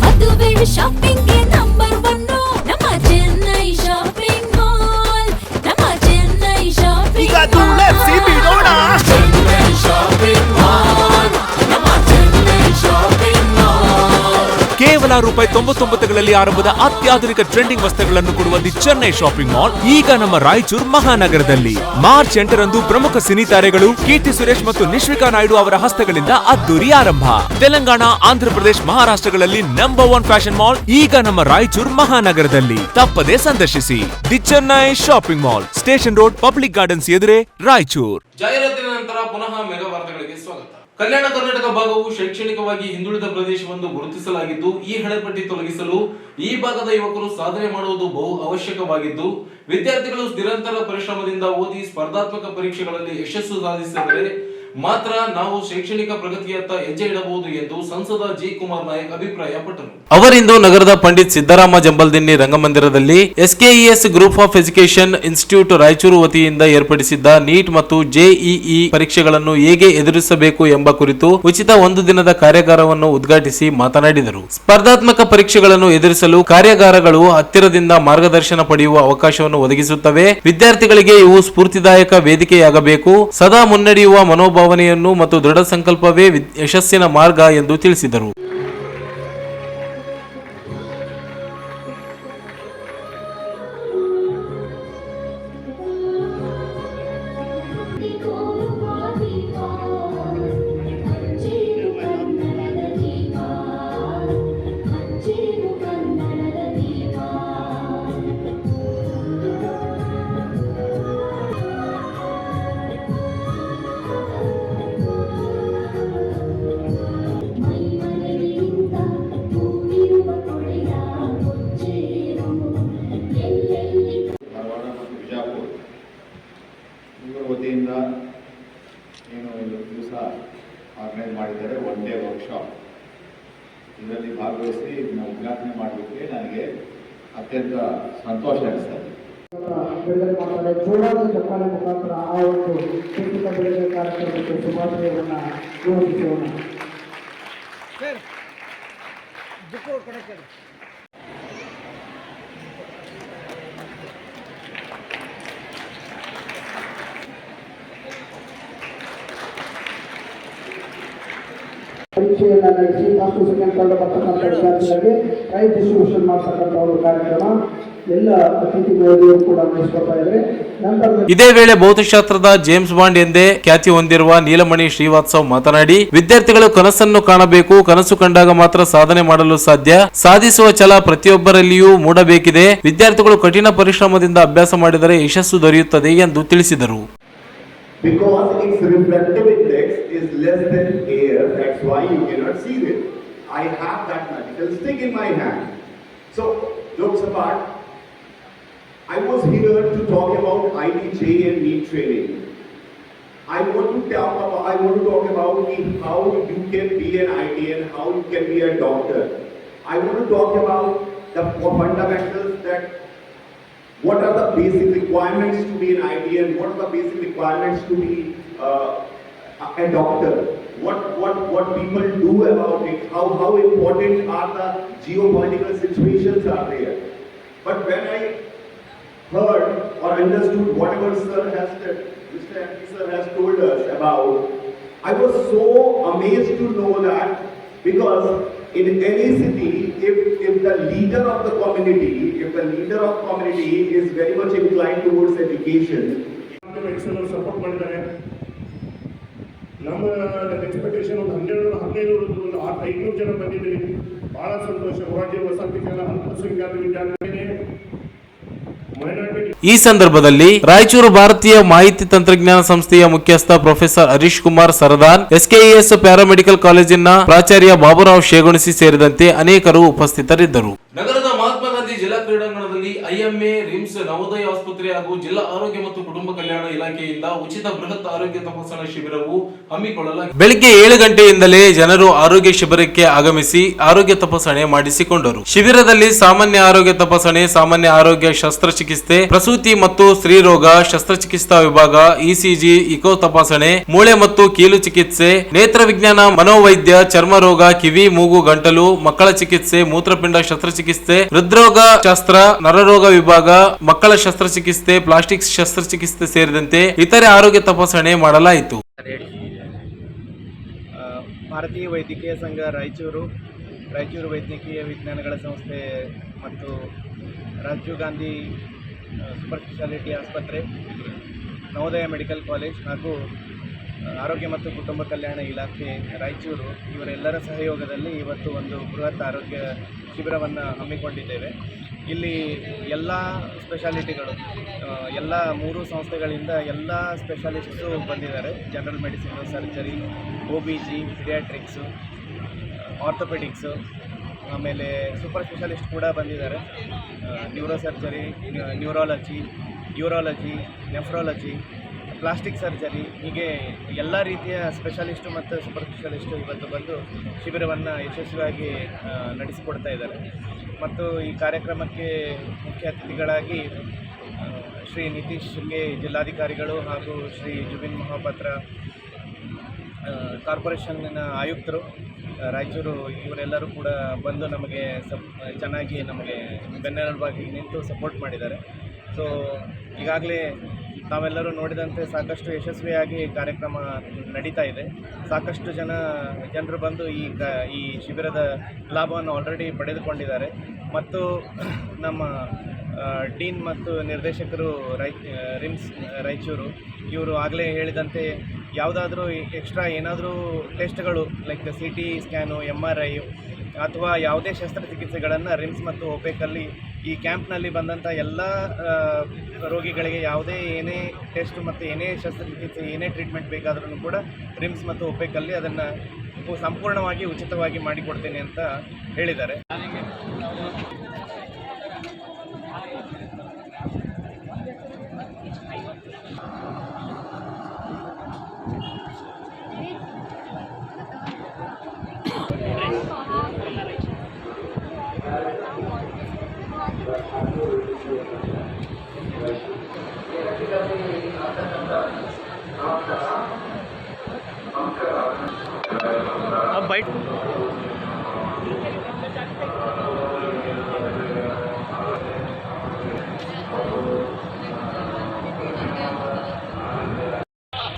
ಮದುವೆ ಶಾಪಿಂಗ್ಗೆ ನಂಬರ್ 1 ನಮ್ಮ ಚೆನ್ನೈ ಶಾಪಿಂಗ್ ಮಾಲ್. ನಮ್ಮ Chennai shopping mall. Chennai shopping mall. ನಮ್ಮ ಚೆನ್ನೈ ಶಾಪಿಂಗ್ ಮಾಲ್. ಕೇವಲ ₹99ಗಳಲ್ಲಿ ಆರಂಭದ ಅತ್ಯಾಧುನಿಕ ಟ್ರೆಂಡಿಂಗ್ ವಸ್ತುಗಳನ್ನು ಕೊಡುವ ದಿ ಚೆನ್ನೈ ಶಾಪಿಂಗ್ ಮಾಲ್ ಈಗ ನಮ್ಮ ರಾಯಚೂರು ಮಹಾನಗರದಲ್ಲಿ. ಮಾರ್ಚ್ 8ರಂದು ಪ್ರಮುಖ ಸಿನಿ ತಾರೆಗಳು ಕೀರ್ತಿ ಸುರೇಶ್ ಮತ್ತು ನಿಶ್ವಿಕಾ ನಾಯ್ಡು ಅವರ ಹಸ್ತಗಳಿಂದ ಅದ್ದೂರಿ ಆರಂಭ. ತೆಲಂಗಾಣ, ಆಂಧ್ರಪ್ರದೇಶ, ಮಹಾರಾಷ್ಟ್ರಗಳಲ್ಲಿ ನಂಬರ್ 1 ಫ್ಯಾಷನ್ ಮಾಲ್ ಈಗ ನಮ್ಮ ರಾಯಚೂರು ಮಹಾನಗರದಲ್ಲಿ. ತಪ್ಪದೇ ಸಂದರ್ಶಿಸಿ the Chennai shopping mall, station road, public gardens ಎದುರೇ, ರಾಯಚೂರು. ಜಾಹೀರಾತಿನ ನಂತರ ಪುನಃ ಮೆಗಾ ವಾರ್ತೆಗಳಿಗೆ ಸ್ವಾಗತ. ಕಲ್ಯಾಣ ಕರ್ನಾಟಕ ಭಾಗವು ಶೈಕ್ಷಣಿಕವಾಗಿ ಹಿಂದುಳಿದ ಪ್ರದೇಶವೆಂದು ಗುರುತಿಸಲಾಗಿದ್ದು, ಈ ಹಣೆಪಟ್ಟಿ ತೊಲಗಿಸಲು ಈ ಭಾಗದ ಯುವಕರು ಸಾಧನೆ ಮಾಡುವುದು ಬಹು ಅವಶ್ಯಕವಾಗಿದ್ದು, ವಿದ್ಯಾರ್ಥಿಗಳು ನಿರಂತರ ಪರಿಶ್ರಮದಿಂದ ಓದಿ ಸ್ಪರ್ಧಾತ್ಮಕ ಪರೀಕ್ಷೆಗಳಲ್ಲಿ ಯಶಸ್ಸು ಸಾಧಿಸಿದರೆ ಮಾತ್ರ ನಾವು ಶೈಕ್ಷಣಿಕ ಪ್ರಗತಿಯತ್ತ ಹೆಜ್ಜೆ ಇಡಬಹುದು ಎಂದು ಸಂಸದ ಜಿ ಕುಮಾರ್ ನಾಯಕ್ ಅಭಿಪ್ರಾಯಪಟ್ಟರು. ಅವರಿಂದು ನಗರದ ಪಂಡಿತ್ ಸಿದ್ದರಾಮ ಜಂಬಲ್ದಿನ್ನಿ ರಂಗಮಂದಿರದಲ್ಲಿ SKES group of education institute Raichur ವತಿಯಿಂದ ಏರ್ಪಡಿಸಿದ್ದ ನೀಟ್ ಮತ್ತು ಜೆಇಇ ಪರೀಕ್ಷೆಗಳನ್ನು ಹೇಗೆ ಎದುರಿಸಬೇಕು ಎಂಬ ಕುರಿತು ಉಚಿತ 1 ದಿನದ ಕಾರ್ಯಾಗಾರವನ್ನು ಉದ್ಘಾಟಿಸಿ ಮಾತನಾಡಿದರು. ಸ್ಪರ್ಧಾತ್ಮಕ ಪರೀಕ್ಷೆಗಳನ್ನು ಎದುರಿಸಲು ಕಾರ್ಯಾಗಾರಗಳು ಹತ್ತಿರದಿಂದ ಮಾರ್ಗದರ್ಶನ ಪಡೆಯುವ ಅವಕಾಶವನ್ನು ಒದಗಿಸುತ್ತವೆ. ವಿದ್ಯಾರ್ಥಿಗಳಿಗೆ ಇವು ಸ್ಫೂರ್ತಿದಾಯಕ ವೇದಿಕೆಯಾಗಬೇಕು. ಸದಾ ಮುನ್ನಡೆಯುವ ಮನೋಭಾವನೆಯನ್ನು ಮತ್ತು ದೃಢ ಸಂಕಲ್ಪವೇ ಯಶಸ್ಸಿನ ಮಾರ್ಗ ಎಂದು ತಿಳಿಸಿದರು. ವತಿಯಿಂದ ಏನು ದಿವಸ ಆರ್ಗನೈಸ್ ಮಾಡಿದ್ದಾರೆ, 1 ಡೇ ವರ್ಕ್ಶಾಪ್. ಇದರಲ್ಲಿ ಭಾಗವಹಿಸಿ ಇದನ್ನು ಉದ್ಘಾಟನೆ ಮಾಡಲಿಕ್ಕೆ ನನಗೆ ಅತ್ಯಂತ ಸಂತೋಷ ಅನಿಸ್ತದೆ. ಬಿಡುಗಡೆ ಮಾಡ್ತಾರೆ. ಜೋರಾದ ಚಪ್ಪಾಳೆ ಮುಖಾಂತರ ಆ ಒಂದು ಶಿಕ್ಷಕ ಬಿಡುಗಡೆ ಕಾರ್ಯಕ್ರಮಕ್ಕೆ ಶುಭಾಶಯವನ್ನು ಘೋಷಿಸೋಣ. ಪರೀಕ್ಷೆಯನ್ನು ನಡೆಸಿ ಫಸ್ಟ್, ಸೆಕೆಂಡ್, ಥರ್ಡ್ ಬರ್ತಕ್ಕಂಥ ವಿದ್ಯಾರ್ಥಿಗಳಿಗೆ ಪ್ರೈಸ್ ಡಿಸ್ಟ್ರಿಬ್ಯೂಷನ್ ಮಾಡ್ತಕ್ಕಂಥ ಒಂದು ಕಾರ್ಯಕ್ರಮ ಎಲ್ಲ ಅತಿಥಿಗಳು ಕೂಡ ನಡೆಸ್ಕೊಳ್ತಾ ಇದ್ದಾರೆ. ಇದೇ ವೇಳೆ ಭೌತಶಾಸ್ತ್ರದ ಜೇಮ್ಸ್ ಬಾಂಡ್ ಎಂದೇ ಖ್ಯಾತಿ ಹೊಂದಿರುವ ನೀಲಮಣಿ ಶ್ರೀವಾತ್ಸವ್ ಮಾತನಾಡಿ, ವಿದ್ಯಾರ್ಥಿಗಳು ಕನಸನ್ನು ಕಾಣಬೇಕು. ಕನಸು ಕಂಡಾಗ ಮಾತ್ರ ಸಾಧನೆ ಮಾಡಲು ಸಾಧ್ಯ. ಸಾಧಿಸುವ ಛಲ ಪ್ರತಿಯೊಬ್ಬರಲ್ಲಿಯೂ ಮೂಡಬೇಕಿದೆ. ವಿದ್ಯಾರ್ಥಿಗಳು ಕಠಿಣ ಪರಿಶ್ರಮದಿಂದ ಅಭ್ಯಾಸ ಮಾಡಿದರೆ ಯಶಸ್ಸು ದೊರೆಯುತ್ತದೆ ಎಂದು ತಿಳಿಸಿದರು. Because its reflective index is less than air, that's why you cannot see it. I have that magical stick in my hand. So, jokes apart, I was here to talk about IDJ and NEET training. I want to talk about how you can be an IDN, how you can be a doctor. I want to talk about the fundamentals, that what are the basic requirements to be an IDN, what are the basic requirements to be a doctor. what people do about it, how important are the geopolitical situations are there. But when I heard or understood whatever Mr. MP sir has told us about, I was so amazed to know that, because in any city, if the leader of the community is very much inclined towards education, support ಮಾಡಿದ್ದಾರೆ. ನಮ್ಮ expectation ಒಂದು 1200 ಒಂದು 500 ಜನ ಬಂದಿದ್ದೀವಿ. ಬಹಳ ಸಂತೋಷ. ಹೊರಗೆ ವಸತಿಗೆಲ್ಲ ಅಲ್ಪಸಂಖ್ಯಾತ ವಿದ್ಯಾರ್ಥಿಗಳೇ ಈ ಸಂದರ್ಭದಲ್ಲಿ ರಾಯಚೂರು ಭಾರತೀಯ ಮಾಹಿತಿ ತಂತ್ರಜ್ಞಾನ ಸಂಸ್ಥೆಯ ಮುಖ್ಯಸ್ಥ professor Harish Kumar Sardan, SKES paramedical ಕಾಲೇಜಿನ ಪ್ರಾಚಾರ್ಯ ಬಾಬುರಾವ್ ಶೇಗುಣಿಸಿ ಸೇರಿದಂತೆ ಅನೇಕರು ಉಪಸ್ಥಿತರಿದ್ದರು. ನಗರದ ಮಹಾತ್ಮ ಗಾಂಧಿ ಜಿಲ್ಲಾ ಕ್ರೀಡಾಂಗಣದಲ್ಲಿ IMA, ರಿಮ್ಸ್, ನವೋದಯ ಆಸ್ಪತ್ರೆ ಹಾಗೂ ಜಿಲ್ಲಾ ಆರೋಗ್ಯ ಮತ್ತು ಕುಟುಂಬ ಕಲ್ಯಾಣ ಇಲಾಖೆಯಿಂದ ಉಚಿತ ಬೃಹತ್ ಆರೋಗ್ಯ ತಪಾಸಣಾ ಶಿಬಿರವು ಹಮ್ಮಿಕೊಳ್ಳಲಾಗಿದೆ. ಬೆಳಿಗ್ಗೆ 7 ಗಂಟೆಯಿಂದಲೇ ಜನರು ಆರೋಗ್ಯ ಶಿಬಿರಕ್ಕೆ ಆಗಮಿಸಿ ಆರೋಗ್ಯ ತಪಾಸಣೆ ಮಾಡಿಸಿಕೊಂಡರು. ಶಿಬಿರದಲ್ಲಿ ಸಾಮಾನ್ಯ ಆರೋಗ್ಯ ತಪಾಸಣೆ, ಸಾಮಾನ್ಯ ಆರೋಗ್ಯ ಶಸ್ತ್ರಚಿಕಿತ್ಸೆ, ಪ್ರಸೂತಿ ಮತ್ತು ಸ್ತ್ರೀರೋಗ ಶಸ್ತ್ರಚಿಕಿತ್ಸಾ ವಿಭಾಗ, ECG, ಇಕೋ ತಪಾಸಣೆ, ಮೂಳೆ ಮತ್ತು ಕೀಲು ಚಿಕಿತ್ಸೆ, ನೇತ್ರ ವಿಜ್ಞಾನ, ಮನೋವೈದ್ಯ, ಚರ್ಮ ರೋಗ, ಕಿವಿ, ಮೂಗು, ಗಂಟಲು, ಮಕ್ಕಳ ಚಿಕಿತ್ಸೆ, ಮೂತ್ರಪಿಂಡ ಶಸ್ತ್ರಚಿಕಿತ್ಸೆ, ಹೃದ್ರೋಗ ಶಾಸ್ತ್ರ, ನರರೋಗ ವಿಭಾಗ, ಮಕ್ಕಳ ಶಸ್ತ್ರಚಿಕಿತ್ಸೆ, ಪ್ಲಾಸ್ಟಿಕ್ ಶಸ್ತ್ರಚಿಕಿತ್ಸೆ ಸೇರಿದಂತೆ ಇತರೆ ಆರೋಗ್ಯ ತಪಾಸಣೆ ಮಾಡಲಾಯಿತು. ಭಾರತೀಯ ವೈದ್ಯಕೀಯ ಸಂಘ ರಾಯಚೂರು ವೈದ್ಯಕೀಯ ವಿಜ್ಞಾನಗಳ ಸಂಸ್ಥೆ ಮತ್ತು ರಾಜೀವ್ ಗಾಂಧಿ ಸೂಪರ್ ಸ್ಪೆಷಾಲಿಟಿ ಆಸ್ಪತ್ರೆ, ನವೋದಯ ಮೆಡಿಕಲ್ ಕಾಲೇಜ್ ಹಾಗೂ ಆರೋಗ್ಯ ಮತ್ತು ಕುಟುಂಬ ಕಲ್ಯಾಣ ಇಲಾಖೆ ರಾಯಚೂರು ಇವರೆಲ್ಲರ ಸಹಯೋಗದಲ್ಲಿ ಇವತ್ತು ಒಂದು ಬೃಹತ್ ಆರೋಗ್ಯ ಶಿಬಿರವನ್ನು ಹಮ್ಮಿಕೊಂಡಿದ್ದೇವೆ. ಇಲ್ಲಿ ಎಲ್ಲ ಸ್ಪೆಷಾಲಿಟಿಗಳು, ಎಲ್ಲ 3 ಸಂಸ್ಥೆಗಳಿಂದ ಎಲ್ಲ ಸ್ಪೆಷಾಲಿಸ್ಟ್ಸು ಬಂದಿದ್ದಾರೆ. ಜನರಲ್ ಮೆಡಿಸಿನು, ಸರ್ಜರಿ, OBG, ಪಿಡಿಯಾಟ್ರಿಕ್ಸು, ಆರ್ಥೋಪೆಡಿಕ್ಸು, ಆಮೇಲೆ ಸೂಪರ್ ಸ್ಪೆಷಾಲಿಸ್ಟ್ ಕೂಡ ಬಂದಿದ್ದಾರೆ. Neuro surgery, neurology, urology, nephrology, plastic surgery, ಹೀಗೆ ಎಲ್ಲ ರೀತಿಯ ಸ್ಪೆಷಲಿಸ್ಟು ಮತ್ತು ಸೂಪರ್ ಸ್ಪೆಷಲಿಸ್ಟು ಇವತ್ತು ಬಂದು ಶಿಬಿರವನ್ನು ಯಶಸ್ವಿಯಾಗಿ ನಡೆಸಿಕೊಡ್ತಾ ಇದ್ದಾರೆ. ಮತ್ತು ಈ ಕಾರ್ಯಕ್ರಮಕ್ಕೆ ಮುಖ್ಯ ಅತಿಥಿಗಳಾಗಿ ಶ್ರೀ ನಿತೀಶ್ ಕೆ ಜಿಲ್ಲಾಧಿಕಾರಿಗಳು ಹಾಗೂ ಶ್ರೀ ಜುಬಿನ್ ಮೊಹಪಾತ್ರ ಕಾರ್ಪೊರೇಷನ್ನಿನ ಆಯುಕ್ತರು ರಾಯಚೂರು ಇವರೆಲ್ಲರೂ ಕೂಡ ಬಂದು ನಮಗೆ ಚೆನ್ನಾಗಿ ನಮಗೆ ಬೆನ್ನೆಲುಬಾಗಿ ನಿಂತು ಸಪೋರ್ಟ್ ಮಾಡಿದ್ದಾರೆ. ಸೊ ಈಗಾಗಲೇ ತಾವೆಲ್ಲರೂ ನೋಡಿದಂತೆ ಸಾಕಷ್ಟು ಯಶಸ್ವಿಯಾಗಿ ಕಾರ್ಯಕ್ರಮ ನಡೀತಾ ಇದೆ. ಸಾಕಷ್ಟು ಜನರು ಬಂದು ಈ ಶಿಬಿರದ ಲಾಭವನ್ನು ಆಲ್ರೆಡಿ ಪಡೆದುಕೊಂಡಿದ್ದಾರೆ. ಮತ್ತು ನಮ್ಮ ಡೀನ್ ಮತ್ತು ನಿರ್ದೇಶಕರು ರಿಮ್ಸ್ ರಾಯಚೂರು ಇವರು ಆಗಲೇ ಹೇಳಿದಂತೆ ಯಾವುದಾದ್ರೂ ಎಕ್ಸ್ಟ್ರಾ ಏನಾದರೂ ಟೆಸ್ಟ್ಗಳು ಲೈಕ್ CT ಸ್ಕ್ಯಾನು, MRI ಅಥವಾ ಯಾವುದೇ ಶಸ್ತ್ರಚಿಕಿತ್ಸೆಗಳನ್ನು ರಿಮ್ಸ್ ಮತ್ತು ಒಪೆಕಲ್ಲಿ ಈ ಕ್ಯಾಂಪ್ನಲ್ಲಿ ಬಂದಂಥ ಎಲ್ಲ ರೋಗಿಗಳಿಗೆ ಏನೇ ಟೆಸ್ಟ್ ಮತ್ತು ಏನೇ ಶಸ್ತ್ರಚಿಕಿತ್ಸೆ, ಏನೇ ಟ್ರೀಟ್ಮೆಂಟ್ ಬೇಕಾದ್ರೂ ಕೂಡ ರಿಮ್ಸ್ ಮತ್ತು ಒಪೆಕಲ್ಲಿ ಅದನ್ನು ಸಂಪೂರ್ಣವಾಗಿ ಉಚಿತವಾಗಿ ಮಾಡಿಕೊಡ್ತೇನೆ ಅಂತ ಹೇಳಿದ್ದಾರೆ.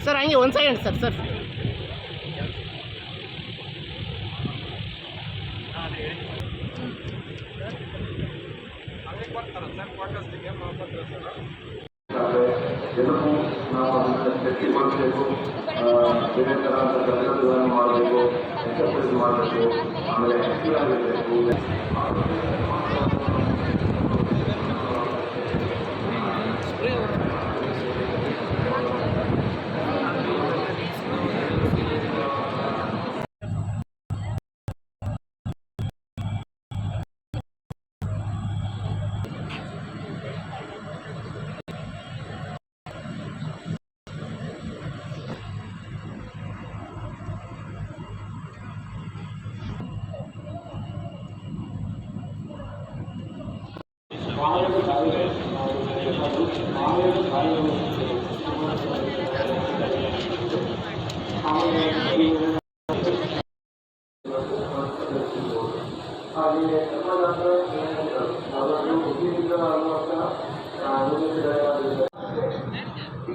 ಸರ್ ಹಂಗೆ ಒಂದು ಸೆಕೆಂಡ್ ಸರ್ ಎಲ್ಲರೂ ನಾವು ಅದನ್ನು ಗಟ್ಟಿಗೊಳಿಸಬೇಕು, ಬೇರೆ ಥರ ಕೆಲಸಗಳನ್ನು ಮಾಡಬೇಕು, ಎಕ್ಸರ್ಸೈಸ್ ಮಾಡಬೇಕು, ಆಮೇಲೆ ಆಕ್ಟಿವ್ ಆಗಿರಬೇಕು.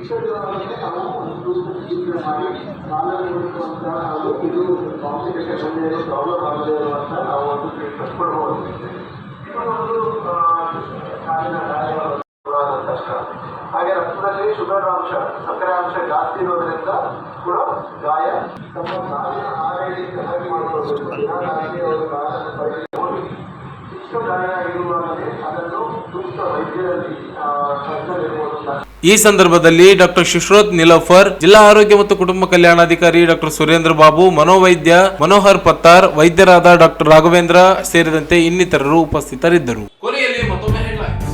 ಶಿಕ್ಷಕರಾಗಿ ನಾವು ಒಂದು ಟೀಚರ್ ಮಾಡಿ ಕಾಲಲ್ಲಿ ಹುಡುಕುವಂತ ನಾವು ಇದು ಕಾಂಪ್ಲಿಕೇಶನ್ ಬಂದಿರೋ ಪ್ರಾಬ್ಲಮ್ ಆಗದೇ ಇರುವಂತ ನಾವು ಒಂದು ಟ್ರೀಟ್ಮೆಂಟ್ ಕೊಡ್ಬೋದು. ಇನ್ನೊಂದು ಕಾಲಿನ ಗಾಯ ಕಷ್ಟ. ಹಾಗೆ ರಕ್ತದಲ್ಲಿ ಶುಗರ್ ಅಂಶ, ಸಕ್ಕರೆ ಅಂಶ ಜಾಸ್ತಿ ಇರೋದ್ರಿಂದ ಕೂಡ ಗಾಯ ತಮ್ಮ ಕಾಲಿನ ಆರೋಗ್ಯಕ್ಕೆ ಹಾಗೆ ಮಾಡಿಕೊಳ್ಬೇಕು. ಹಾಗಾಗಿ ಅವರು ಕಾಲನ್ನು ಪಡೆದುಕೊಂಡು ಇಷ್ಟು ಗಾಯ ಇರುವಾಗಲೇ ಅದನ್ನು ಸೂಕ್ತ ವೈದ್ಯರಲ್ಲಿ ಕರ್ತವ್ಯವಿರುವುದು. ಈ ಸಂದರ್ಭದಲ್ಲಿ ಡಾಕ್ಟರ್ ಶುಶ್ರೋತ್ ನಿಲೋಫರ್, ಜಿಲ್ಲಾ ಆರೋಗ್ಯ ಮತ್ತು ಕುಟುಂಬ ಕಲ್ಯಾಣಾಧಿಕಾರಿ ಡಾಕ್ಟರ್ ಸುರೇಂದ್ರ ಬಾಬು, ಮನೋವೈದ್ಯ ಮನೋಹರ್ ಪತ್ತಾರ್, ವೈದ್ಯರಾದ ಡಾಕ್ಟರ್ ರಾಘವೇಂದ್ರ ಸೇರಿದಂತೆ ಇನ್ನಿತರರು ಉಪಸ್ಥಿತರಿದ್ದರು. ಕೊನೆಯಲ್ಲಿ ಮತ್ತೊಮ್ಮೆ ಹೆಡ್ಲೈನ್ಸ್.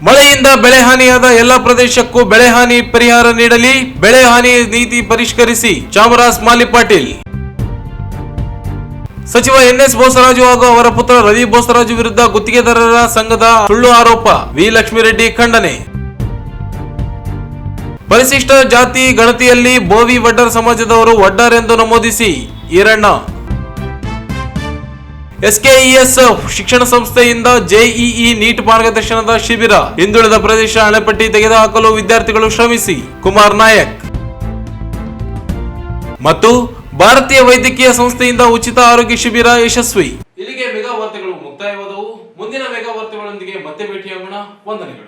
ಮಳೆಯಿಂದ ಬೆಳೆ ಹಾನಿಯಾದ ಎಲ್ಲ ಪ್ರದೇಶಕ್ಕೂ ಬೆಳೆ ಹಾನಿ ಪರಿಹಾರ ನೀಡಲಿ, ಬೆಳೆ ಹಾನಿ ನೀತಿ ಪರಿಷ್ಕರಿಸಿ ಚಾಮರಾಜ್ ಮಾಲಿ ಪಾಟೀಲ್. ಸಚಿವ ಎನ್ಎಸ್ ಬೋಸರಾಜು ಹಾಗೂ ಅವರ ಪುತ್ರ ರವಿ ಬೋಸರಾಜು ವಿರುದ್ಧ ಗುತ್ತಿಗೆದಾರರ ಸಂಘದ ಸುಳ್ಳು ಆರೋಪ, ವಿ ಲಕ್ಷ್ಮೀರೆಡ್ಡಿ ಖಂಡನೆ. ಪರಿಶಿಷ್ಟ ಜಾತಿ ಗಣತಿಯಲ್ಲಿ ಬೋವಿ ವಡ್ಡರ್ ಸಮಾಜದವರು ವಡ್ಡರ್ ಎಂದು ನಮೂದಿಸಿ ಈರಣ್ಣ. ಎಸ್ಕೆಇಎಸ್ ಶಿಕ್ಷಣ ಸಂಸ್ಥೆಯಿಂದ ಜೆಇಇ ನೀಟ್ ಮಾರ್ಗದರ್ಶನದ ಶಿಬಿರ, ಹಿಂದುಳಿದ ಪ್ರದೇಶ ಹಣೆಪಟ್ಟಿ ತೆಗೆದುಹಾಕಲು ವಿದ್ಯಾರ್ಥಿಗಳು ಶ್ರಮಿಸಿ, ಕುಮಾರ್ ನಾಯಕ್. ಮತ್ತು ಭಾರತೀಯ ವೈದ್ಯಕೀಯ ಸಂಸ್ಥೆಯಿಂದ ಉಚಿತ ಆರೋಗ್ಯ ಶಿಬಿರ ಯಶಸ್ವಿ. ಇಲ್ಲಿಗೆ ಮೆಗಾ ವಾರ್ತೆಗಳು ಮುಕ್ತಾಯವಾದವು. ಮುಂದಿನ ಮೆಗಾ ವಾರ್ತೆಗಳೊಂದಿಗೆ ಮತ್ತೆ ಭೇಟಿಯಾಗೋಣ. ವಂದನೆಗಳು.